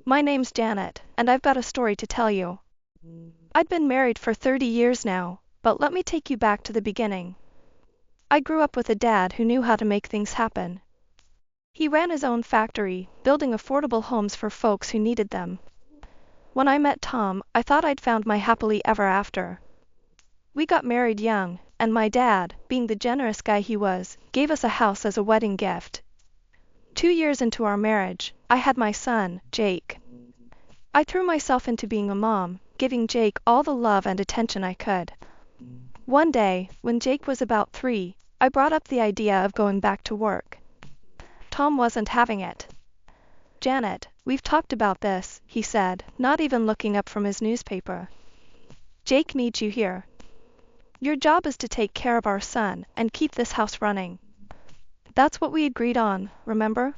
My name's Janet, and I've got a story to tell you. I'd been married for 30 years now, but let me take you back to the beginning. I grew up with a dad who knew how to make things happen. He ran his own factory, building affordable homes for folks who needed them. When I met Tom, I thought I'd found my happily ever after. We got married young, and my dad, being the generous guy he was, gave us a house as a wedding gift. 2 years into our marriage, I had my son, Jake. I threw myself into being a mom, giving Jake all the love and attention I could. One day, when Jake was about 3, I brought up the idea of going back to work. Tom wasn't having it. "Janet, we've talked about this," he said, not even looking up from his newspaper. "Jake needs you here. Your job is to take care of our son and keep this house running." That's what we agreed on, remember?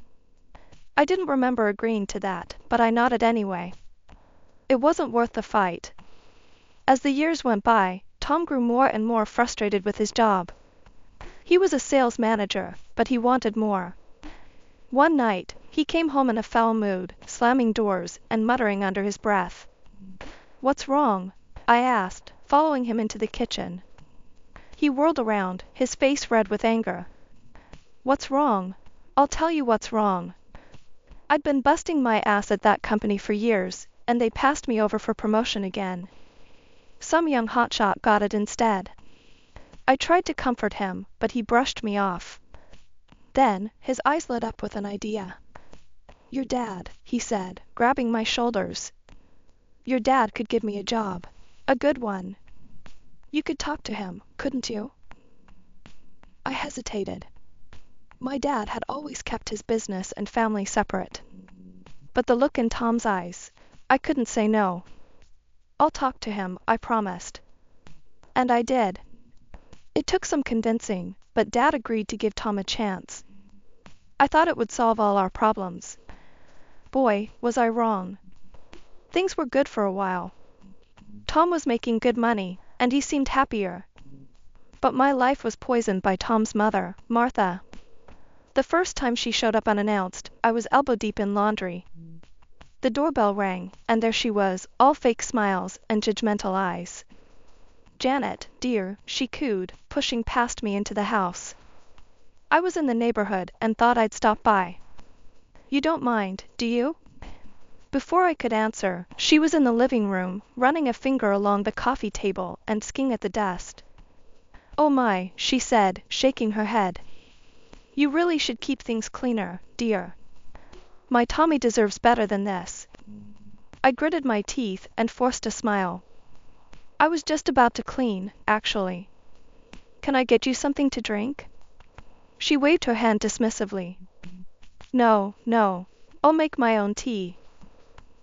I didn't remember agreeing to that, but I nodded anyway. It wasn't worth the fight. As the years went by, Tom grew more and more frustrated with his job. He was a sales manager, but he wanted more. One night, he came home in a foul mood, slamming doors and muttering under his breath. "What's wrong?" I asked, following him into the kitchen. He whirled around, his face red with anger. "What's wrong? I'll tell you what's wrong. I'd been busting my ass at that company for years, and they passed me over for promotion again. Some young hotshot got it instead." I tried to comfort him, but he brushed me off. Then, his eyes lit up with an idea. "Your dad," he said, grabbing my shoulders. "Your dad could give me a job. A good one. You could talk to him, couldn't you?" I hesitated. My dad had always kept his business and family separate. But the look in Tom's eyes, I couldn't say no. "I'll talk to him," I promised. And I did. It took some convincing, but Dad agreed to give Tom a chance. I thought it would solve all our problems. Boy, was I wrong. Things were good for a while. Tom was making good money, and he seemed happier. But my life was poisoned by Tom's mother, Martha. The first time she showed up unannounced, I was elbow-deep in laundry. The doorbell rang, and there she was, all fake smiles and judgmental eyes. "Janet, dear," she cooed, pushing past me into the house. I was in the neighborhood and thought I'd stop by. "You don't mind, do you?" Before I could answer, she was in the living room, running a finger along the coffee table and skiing at the dust. "Oh my," she said, shaking her head. "You really should keep things cleaner, dear. My Tommy deserves better than this." I gritted my teeth and forced a smile. "I was just about to clean, actually. Can I get you something to drink?" She waved her hand dismissively. "No, no. I'll make my own tea.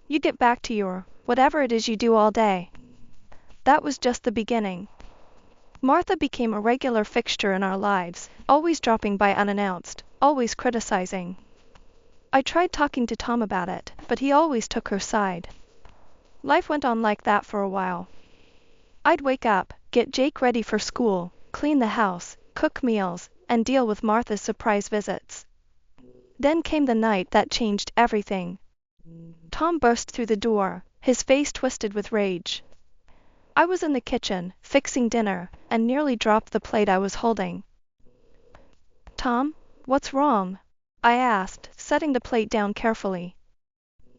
You get back to your, whatever it is you do all day." That was just the beginning. Martha became a regular fixture in our lives, always dropping by unannounced, always criticizing. I tried talking to Tom about it, but he always took her side. Life went on like that for a while. I'd wake up, get Jake ready for school, clean the house, cook meals, and deal with Martha's surprise visits. Then came the night that changed everything. Tom burst through the door, his face twisted with rage. I was in the kitchen, fixing dinner, and nearly dropped the plate I was holding. "Tom, what's wrong?" I asked, setting the plate down carefully.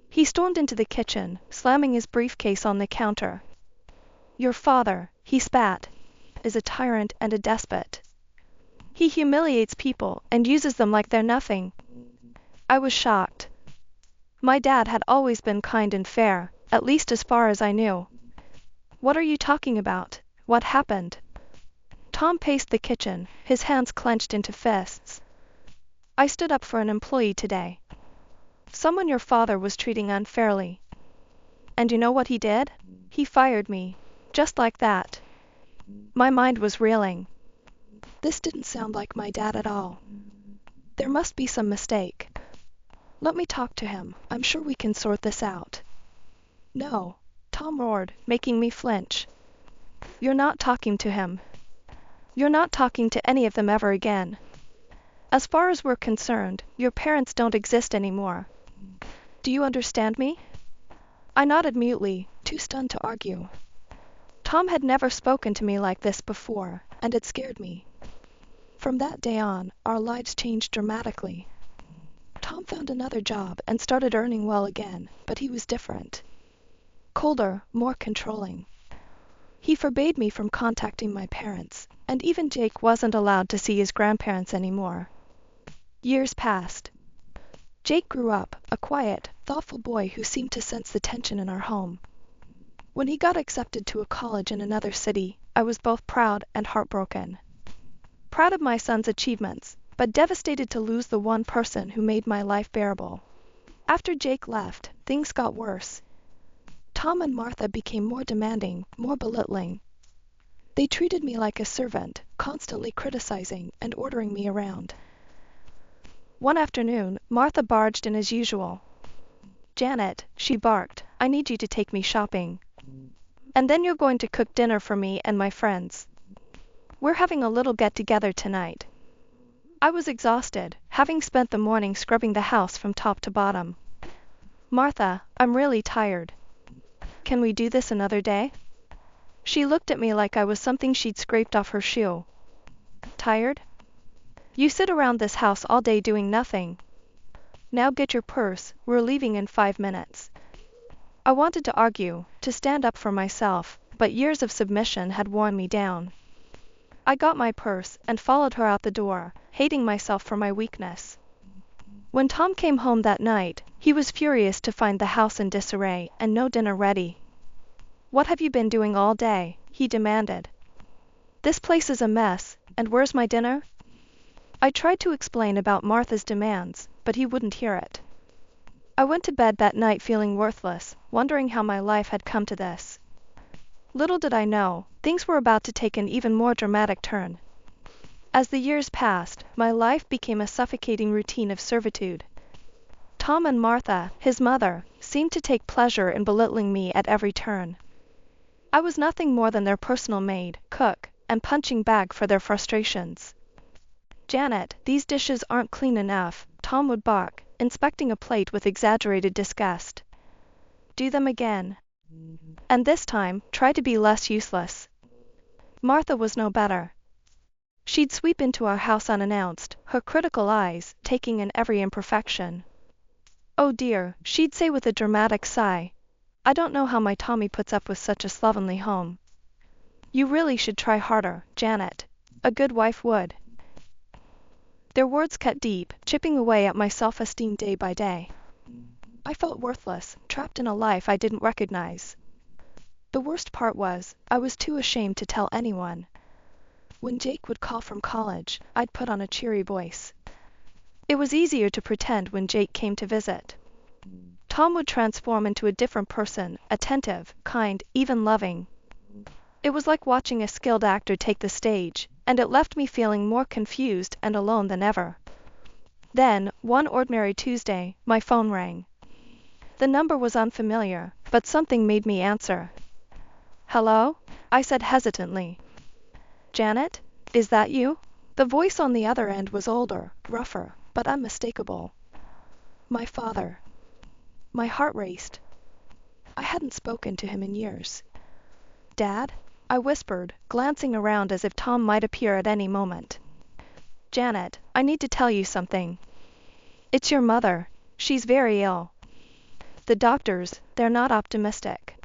He stormed into the kitchen, slamming his briefcase on the counter. "Your father," he spat, "is a tyrant and a despot. He humiliates people and uses them like they're nothing." I was shocked. My dad had always been kind and fair, at least as far as I knew. "What are you talking about? What happened?" Tom paced the kitchen, his hands clenched into fists. "I stood up for an employee today. Someone your father was treating unfairly. And you know what he did? He fired me. Just like that." My mind was reeling. This didn't sound like my dad at all. There must be some mistake. "Let me talk to him. I'm sure we can sort this out." "No," Tom roared, making me flinch. "You're not talking to him. You're not talking to any of them ever again. As far as we're concerned, your parents don't exist anymore. Do you understand me?" I nodded mutely, too stunned to argue. Tom had never spoken to me like this before, and it scared me. From that day on, our lives changed dramatically. Tom found another job and started earning well again, but he was different. Colder, more controlling. He forbade me from contacting my parents, and even Jake wasn't allowed to see his grandparents anymore. Years passed. Jake grew up, a quiet, thoughtful boy who seemed to sense the tension in our home. When he got accepted to a college in another city, I was both proud and heartbroken. Proud of my son's achievements, but devastated to lose the one person who made my life bearable. After Jake left, things got worse. Tom and Martha became more demanding, more belittling. They treated me like a servant, constantly criticizing and ordering me around. One afternoon, Martha barged in as usual. "Janet," she barked, "I need you to take me shopping. And then you're going to cook dinner for me and my friends. We're having a little get-together tonight." I was exhausted, having spent the morning scrubbing the house from top to bottom. "Martha, I'm really tired. Can we do this another day?" She looked at me like I was something she'd scraped off her shoe. "Tired? You sit around this house all day doing nothing. Now get your purse, we're leaving in 5 minutes." I wanted to argue, to stand up for myself, but years of submission had worn me down. I got my purse and followed her out the door, hating myself for my weakness. When Tom came home that night, he was furious to find the house in disarray and no dinner ready. "What have you been doing all day?" he demanded. "This place is a mess, and where's my dinner?" I tried to explain about Martha's demands, but he wouldn't hear it. I went to bed that night feeling worthless, wondering how my life had come to this. Little did I know, things were about to take an even more dramatic turn. As the years passed, my life became a suffocating routine of servitude. Tom and Martha, his mother, seemed to take pleasure in belittling me at every turn. I was nothing more than their personal maid, cook, and punching bag for their frustrations. "Janet, these dishes aren't clean enough," Tom would bark, inspecting a plate with exaggerated disgust. "Do them again. And this time, try to be less useless." Martha was no better. She'd sweep into our house unannounced, her critical eyes taking in every imperfection. "Oh dear," she'd say with a dramatic sigh, "I don't know how my Tommy puts up with such a slovenly home. You really should try harder, Janet. A good wife would." Their words cut deep, chipping away at my self-esteem day by day. I felt worthless, trapped in a life I didn't recognize. The worst part was, I was too ashamed to tell anyone. When Jake would call from college, I'd put on a cheery voice. It was easier to pretend when Jake came to visit. Tom would transform into a different person, attentive, kind, even loving. It was like watching a skilled actor take the stage, and it left me feeling more confused and alone than ever. Then, one ordinary Tuesday, my phone rang. The number was unfamiliar, but something made me answer. "Hello?" I said hesitantly. "Janet? Is that you?" The voice on the other end was older, rougher, but unmistakable. My father. My heart raced. I hadn't spoken to him in years. "Dad?" I whispered, glancing around as if Tom might appear at any moment. "Janet, I need to tell you something. It's your mother. She's very ill. The doctors, they're not optimistic."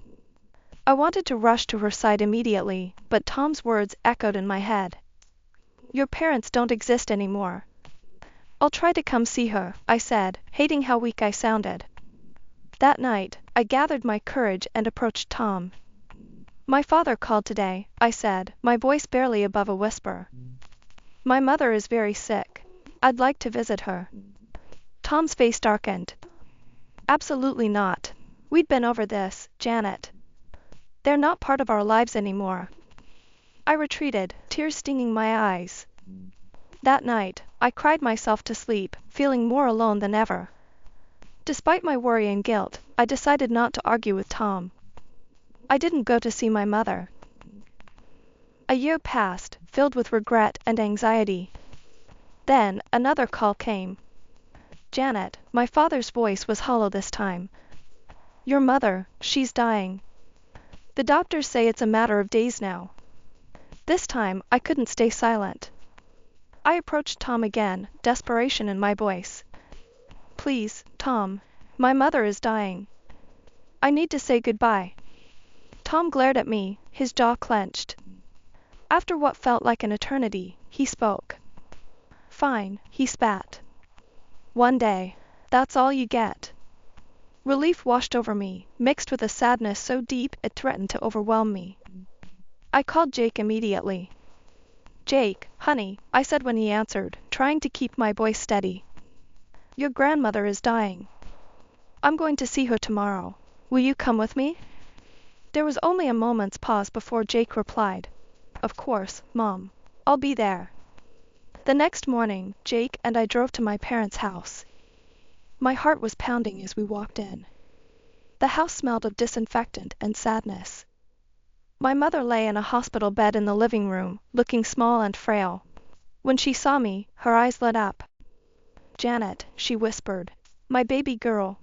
I wanted to rush to her side immediately, but Tom's words echoed in my head. "Your parents don't exist anymore." "I'll try to come see her," I said, hating how weak I sounded. That night, I gathered my courage and approached Tom. "My father called today," I said, my voice barely above a whisper. "My mother is very sick. I'd like to visit her." Tom's face darkened. "Absolutely not. We'd been over this, Janet. They're not part of our lives anymore." I retreated, tears stinging my eyes. That night, I cried myself to sleep, feeling more alone than ever. Despite my worry and guilt, I decided not to argue with Tom. I didn't go to see my mother. A year passed, filled with regret and anxiety. Then, another call came. "Janet," my father's voice was hollow this time. Your mother, she's dying. The doctors say it's a matter of days now. This time, I couldn't stay silent. I approached Tom again, desperation in my voice. Please, Tom. My mother is dying. I need to say goodbye. Tom glared at me, his jaw clenched. After what felt like an eternity, he spoke. Fine, he spat. One day. That's all you get. Relief washed over me, mixed with a sadness so deep it threatened to overwhelm me. I called Jake immediately. Jake, honey, I said when he answered, trying to keep my voice steady. Your grandmother is dying. I'm going to see her tomorrow. Will you come with me? There was only a moment's pause before Jake replied. Of course, Mom. I'll be there. The next morning, Jake and I drove to my parents' house. My heart was pounding as we walked in. The house smelled of disinfectant and sadness. My mother lay in a hospital bed in the living room, looking small and frail. When she saw me, her eyes lit up. Janet, she whispered. My baby girl.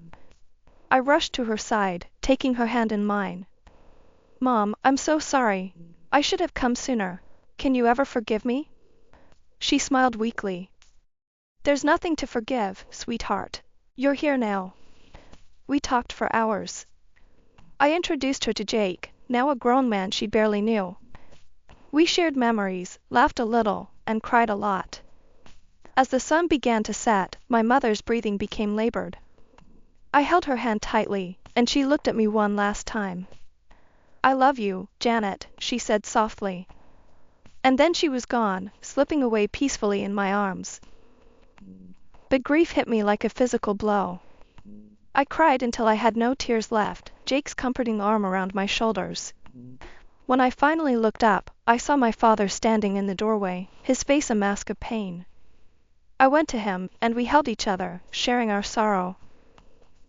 I rushed to her side, taking her hand in mine. Mom, I'm so sorry. I should have come sooner. Can you ever forgive me? She smiled weakly. There's nothing to forgive, sweetheart. You're here now. We talked for hours. I introduced her to Jake, now a grown man she barely knew. We shared memories, laughed a little, and cried a lot. As the sun began to set, my mother's breathing became labored. I held her hand tightly, and she looked at me one last time. I love you, Janet, she said softly. And then she was gone, slipping away peacefully in my arms. But grief hit me like a physical blow. I cried until I had no tears left, Jake's comforting arm around my shoulders. When I finally looked up, I saw my father standing in the doorway, his face a mask of pain. I went to him, and we held each other, sharing our sorrow.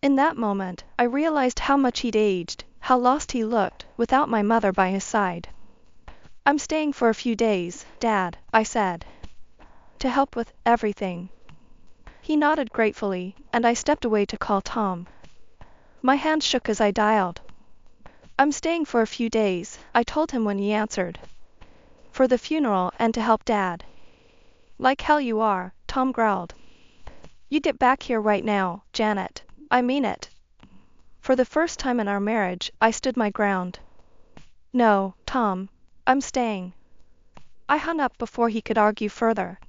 In that moment, I realized how much he'd aged, how lost he looked, without my mother by his side. I'm staying for a few days, Dad, I said. To help with everything. He nodded gratefully, and I stepped away to call Tom. My hand shook as I dialed. I'm staying for a few days, I told him when he answered. For the funeral and to help Dad. Like hell you are, Tom growled. You get back here right now, Janet. I mean it. For the first time in our marriage, I stood my ground. No, Tom. I'm staying. I hung up before he could argue further.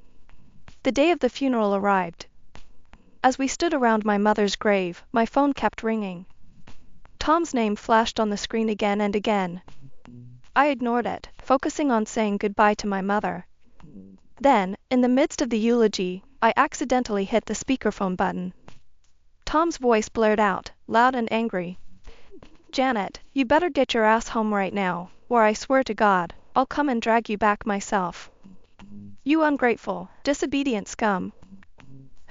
The day of the funeral arrived. As we stood around my mother's grave, my phone kept ringing. Tom's name flashed on the screen again and again. I ignored it, focusing on saying goodbye to my mother. Then, in the midst of the eulogy, I accidentally hit the speakerphone button. Tom's voice blared out, loud and angry. Janet, you better get your ass home right now, or I swear to God, I'll come and drag you back myself. You ungrateful, disobedient scum.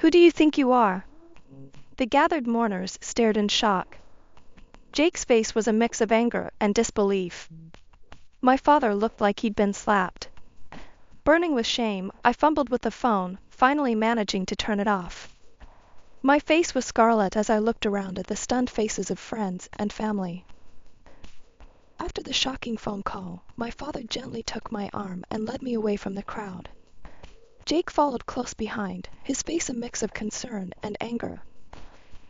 Who do you think you are? The gathered mourners stared in shock. Jake's face was a mix of anger and disbelief. My father looked like he'd been slapped. Burning with shame, I fumbled with the phone, finally managing to turn it off. My face was scarlet as I looked around at the stunned faces of friends and family. After the shocking phone call, my father gently took my arm and led me away from the crowd. Jake followed close behind, his face a mix of concern and anger.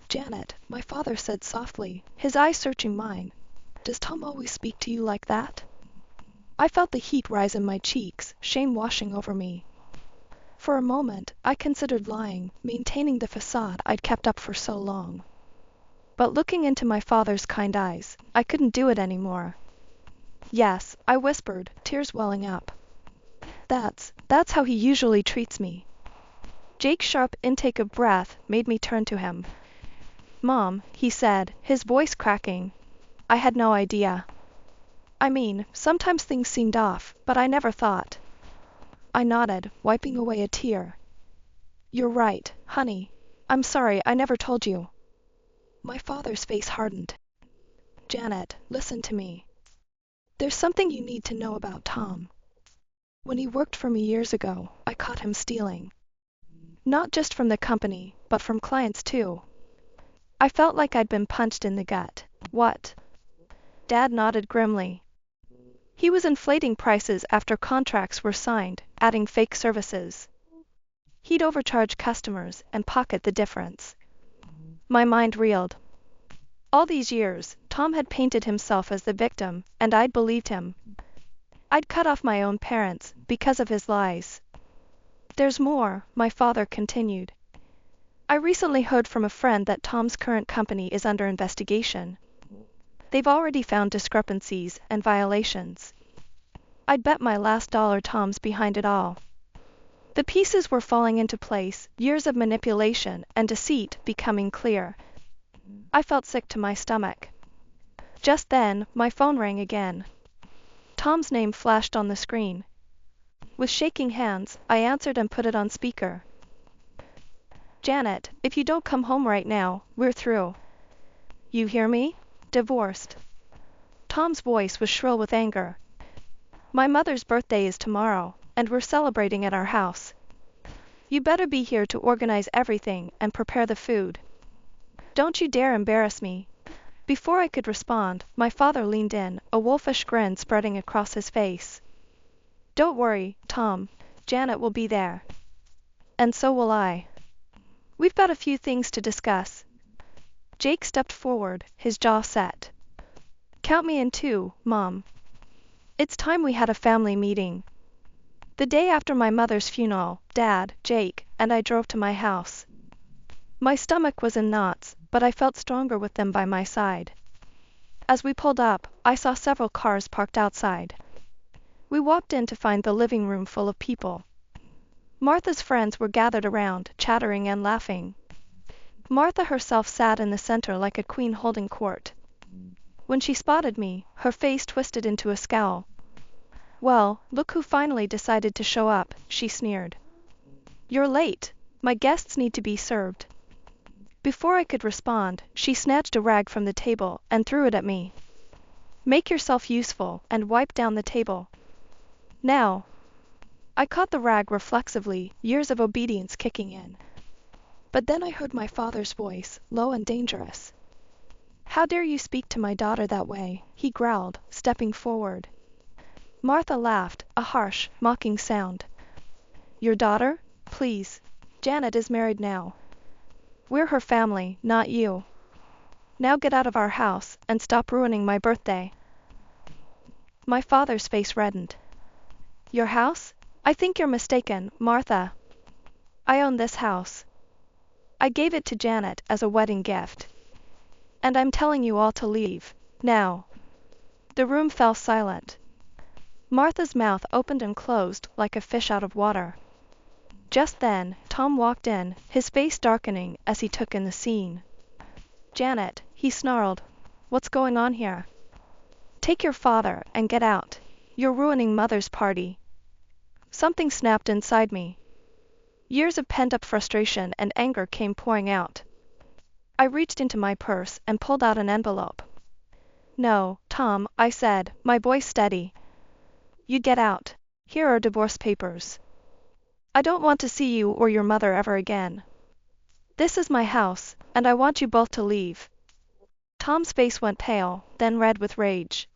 Janet, my father said softly, his eyes searching mine. Does Tom always speak to you like that? I felt the heat rise in my cheeks, shame washing over me. For a moment, I considered lying, maintaining the facade I'd kept up for so long. But looking into my father's kind eyes, I couldn't do it anymore. Yes, I whispered, tears welling up. That's how he usually treats me. Jake's sharp intake of breath made me turn to him. Mom, he said, his voice cracking. I had no idea. I mean, sometimes things seemed off, but I never thought. I nodded, wiping away a tear. You're right, honey. I'm sorry I never told you. My father's face hardened. Janet, listen to me. There's something you need to know about Tom. When he worked for me years ago, I caught him stealing. Not just from the company, but from clients too. I felt like I'd been punched in the gut. What? Dad nodded grimly. He was inflating prices after contracts were signed, adding fake services. He'd overcharge customers and pocket the difference. My mind reeled. All these years, Tom had painted himself as the victim, and I'd believed him. I'd cut off my own parents because of his lies. There's more, my father continued. I recently heard from a friend that Tom's current company is under investigation. They've already found discrepancies and violations. I'd bet my last dollar Tom's behind it all. The pieces were falling into place, years of manipulation and deceit becoming clear. I felt sick to my stomach. Just then, my phone rang again. Tom's name flashed on the screen. With shaking hands, I answered and put it on speaker. Janet, if you don't come home right now, we're through. You hear me? Divorced. Tom's voice was shrill with anger. My mother's birthday is tomorrow, and we're celebrating at our house. You better be here to organize everything and prepare the food. Don't you dare embarrass me. Before I could respond, my father leaned in, a wolfish grin spreading across his face. Don't worry, Tom. Janet will be there. And so will I. We've got a few things to discuss. Jake stepped forward, his jaw set. Count me in too, Mom. It's time we had a family meeting. The day after my mother's funeral, Dad, Jake, and I drove to my house. My stomach was in knots, but I felt stronger with them by my side. As we pulled up, I saw several cars parked outside. We walked in to find the living room full of people. Martha's friends were gathered around, chattering and laughing. Martha herself sat in the center like a queen holding court. When she spotted me, her face twisted into a scowl. Well, look who finally decided to show up, she sneered. You're late. My guests need to be served. Before I could respond, she snatched a rag from the table and threw it at me. Make yourself useful and wipe down the table. Now. I caught the rag reflexively, years of obedience kicking in. But then I heard my father's voice, low and dangerous. How dare you speak to my daughter that way, he growled, stepping forward. Martha laughed, a harsh, mocking sound. Your daughter? Please. Janet is married now. We're her family, not you. Now get out of our house and stop ruining my birthday. My father's face reddened. Your house? I think you're mistaken, Martha. I own this house. I gave it to Janet as a wedding gift. And I'm telling you all to leave, now. The room fell silent. Martha's mouth opened and closed like a fish out of water. Just then, Tom walked in, his face darkening as he took in the scene. Janet, he snarled. What's going on here? Take your father and get out. You're ruining Mother's party. Something snapped inside me. Years of pent-up frustration and anger came pouring out. I reached into my purse and pulled out an envelope. No, Tom, I said, my voice steady. You get out. Here are divorce papers. I don't want to see you or your mother ever again. This is my house, and I want you both to leave. Tom's face went pale, then red with rage.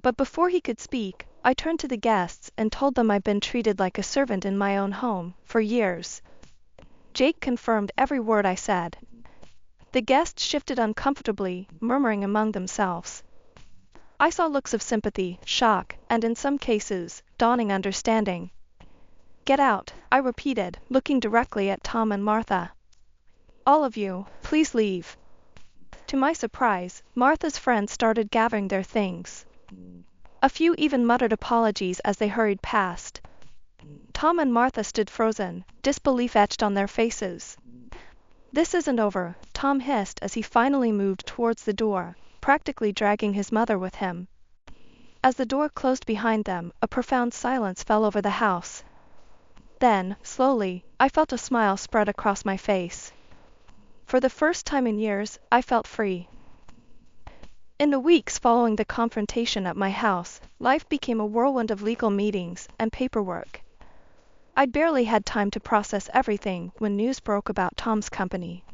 But before he could speak, I turned to the guests and told them I'd been treated like a servant in my own home, for years. Jake confirmed every word I said. The guests shifted uncomfortably, murmuring among themselves. I saw looks of sympathy, shock, and in some cases, dawning understanding. Get out, I repeated, looking directly at Tom and Martha. All of you, please leave. To my surprise, Martha's friends started gathering their things. A few even muttered apologies as they hurried past. Tom and Martha stood frozen, disbelief etched on their faces. This isn't over, Tom hissed as he finally moved towards the door, practically dragging his mother with him. As the door closed behind them, a profound silence fell over the house. Then, slowly, I felt a smile spread across my face. For the first time in years, I felt free. In the weeks following the confrontation at my house, life became a whirlwind of legal meetings and paperwork. I'd barely had time to process everything when news broke about Tom's company.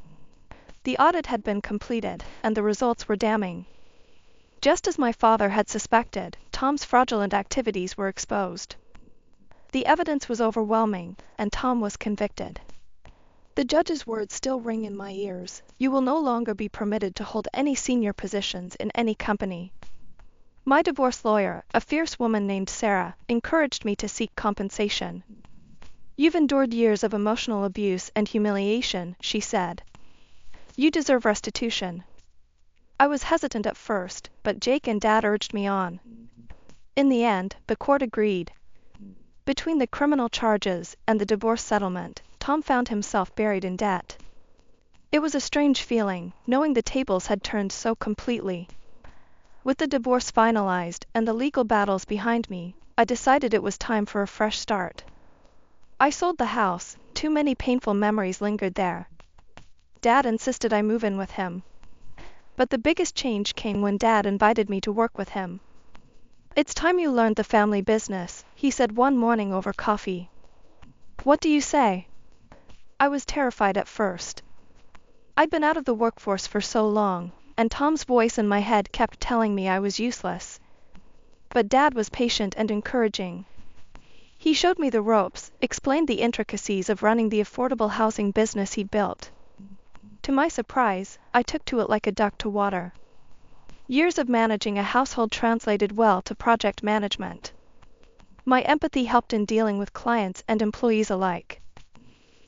The audit had been completed, and the results were damning. Just as my father had suspected, Tom's fraudulent activities were exposed. The evidence was overwhelming, and Tom was convicted. The judge's words still ring in my ears. You will no longer be permitted to hold any senior positions in any company. My divorce lawyer, a fierce woman named Sarah, encouraged me to seek compensation. You've endured years of emotional abuse and humiliation, she said. You deserve restitution. I was hesitant at first, but Jake and Dad urged me on. In the end, the court agreed. Between the criminal charges and the divorce settlement, Tom found himself buried in debt. It was a strange feeling, knowing the tables had turned so completely. With the divorce finalized and the legal battles behind me, I decided it was time for a fresh start. I sold the house. Too many painful memories lingered there. Dad insisted I move in with him. But the biggest change came when Dad invited me to work with him. It's time you learned the family business, he said one morning over coffee. What do you say? I was terrified at first. I'd been out of the workforce for so long, and Tom's voice in my head kept telling me I was useless. But Dad was patient and encouraging. He showed me the ropes, explained the intricacies of running the affordable housing business he'd built. To my surprise, I took to it like a duck to water. Years of managing a household translated well to project management. My empathy helped in dealing with clients and employees alike.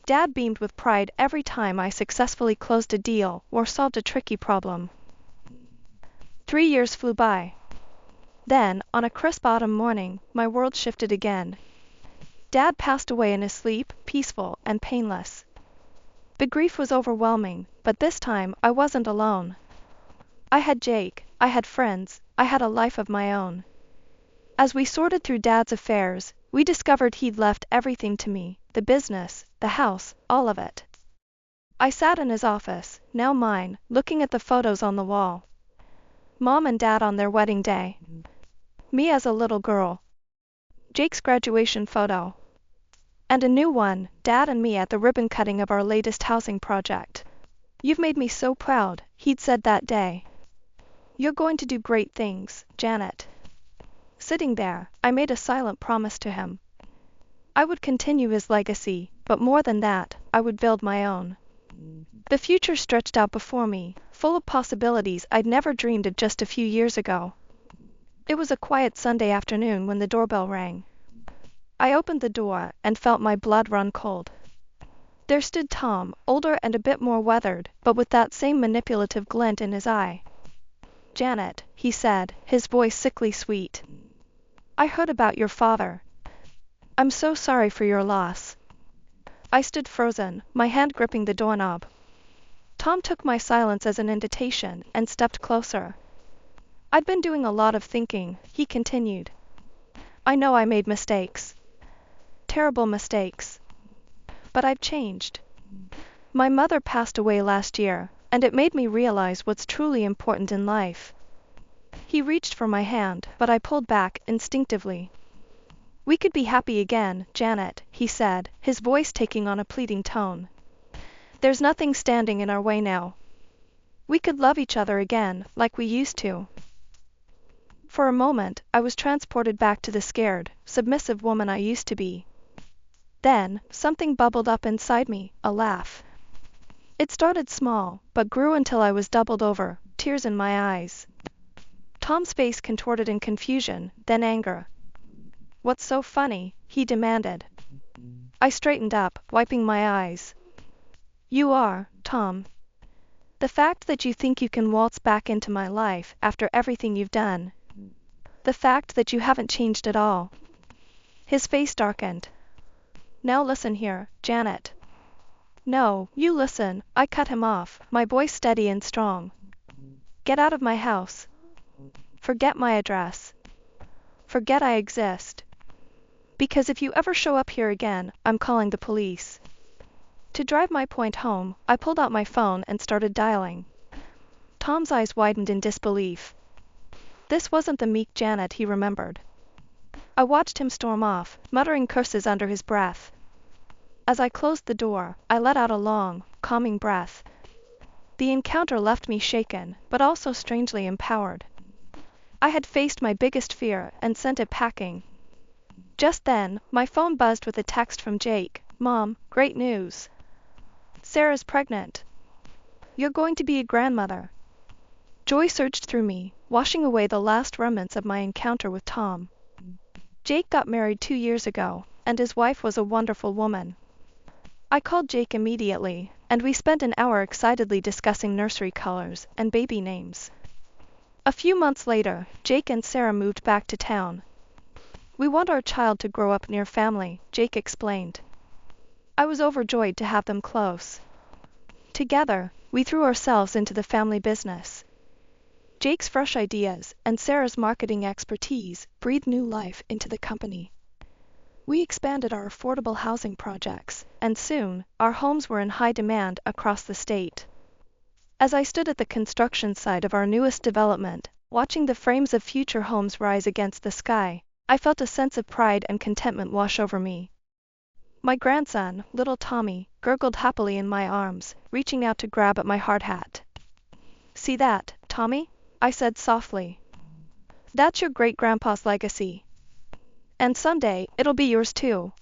Dad beamed with pride every time I successfully closed a deal or solved a tricky problem. 3 years flew by. Then, on a crisp autumn morning, my world shifted again. Dad passed away in his sleep, peaceful and painless. The grief was overwhelming, but this time I wasn't alone. I had Jake, I had friends, I had a life of my own. As we sorted through Dad's affairs, we discovered he'd left everything to me, the business, the house, all of it. I sat in his office, now mine, looking at the photos on the wall. Mom and Dad on their wedding day. Me as a little girl. Jake's graduation photo. And a new one, Dad and me at the ribbon cutting of our latest housing project. You've made me so proud, he'd said that day. You're going to do great things, Janet. Sitting there, I made a silent promise to him. I would continue his legacy, but more than that, I would build my own. The future stretched out before me, full of possibilities I'd never dreamed of just a few years ago. It was a quiet Sunday afternoon when the doorbell rang. I opened the door and felt my blood run cold. There stood Tom, older and a bit more weathered, but with that same manipulative glint in his eye. Janet, he said, his voice sickly sweet. I heard about your father. I'm so sorry for your loss. I stood frozen, my hand gripping the doorknob. Tom took my silence as an invitation and stepped closer. I'd been doing a lot of thinking, he continued. I know I made mistakes. Terrible mistakes. But I've changed. My mother passed away last year, and it made me realize what's truly important in life. He reached for my hand, but I pulled back instinctively. We could be happy again, Janet, he said, his voice taking on a pleading tone. There's nothing standing in our way now. We could love each other again, like we used to. For a moment, I was transported back to the scared, submissive woman I used to be. Then, something bubbled up inside me, a laugh. It started small, but grew until I was doubled over, tears in my eyes. Tom's face contorted in confusion, then anger. What's so funny? He demanded. I straightened up, wiping my eyes. You are, Tom. The fact that you think you can waltz back into my life after everything you've done. The fact that you haven't changed at all. His face darkened. Now listen here, Janet. No, you listen, I cut him off, my voice steady and strong. Get out of my house. Forget my address. Forget I exist. Because if you ever show up here again, I'm calling the police. To drive my point home, I pulled out my phone and started dialing. Tom's eyes widened in disbelief. This wasn't the meek Janet he remembered. I watched him storm off, muttering curses under his breath. As I closed the door, I let out a long, calming breath. The encounter left me shaken, but also strangely empowered. I had faced my biggest fear and sent it packing. Just then, my phone buzzed with a text from Jake. "Mom, great news. Sarah's pregnant. You're going to be a grandmother." Joy surged through me, washing away the last remnants of my encounter with Tom. Jake got married 2 years ago, and his wife was a wonderful woman. I called Jake immediately, and we spent an hour excitedly discussing nursery colors and baby names. A few months later, Jake and Sarah moved back to town. "We want our child to grow up near family," Jake explained. I was overjoyed to have them close. Together, we threw ourselves into the family business. Jake's fresh ideas and Sarah's marketing expertise breathed new life into the company. We expanded our affordable housing projects, and soon, our homes were in high demand across the state. As I stood at the construction site of our newest development, watching the frames of future homes rise against the sky, I felt a sense of pride and contentment wash over me. My grandson, little Tommy, gurgled happily in my arms, reaching out to grab at my hard hat. "See that, Tommy?" I said softly. "That's your great-grandpa's legacy. And someday, it'll be yours too."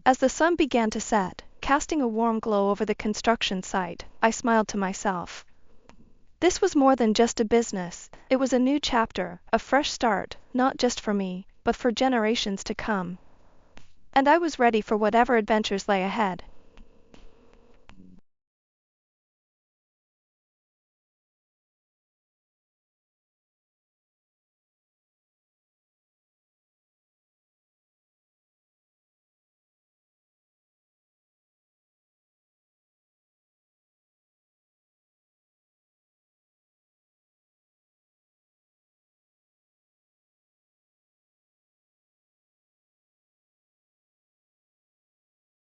As the sun began to set, casting a warm glow over the construction site, I smiled to myself. This was more than just a business, it was a new chapter, a fresh start, not just for me, but for generations to come. And I was ready for whatever adventures lay ahead.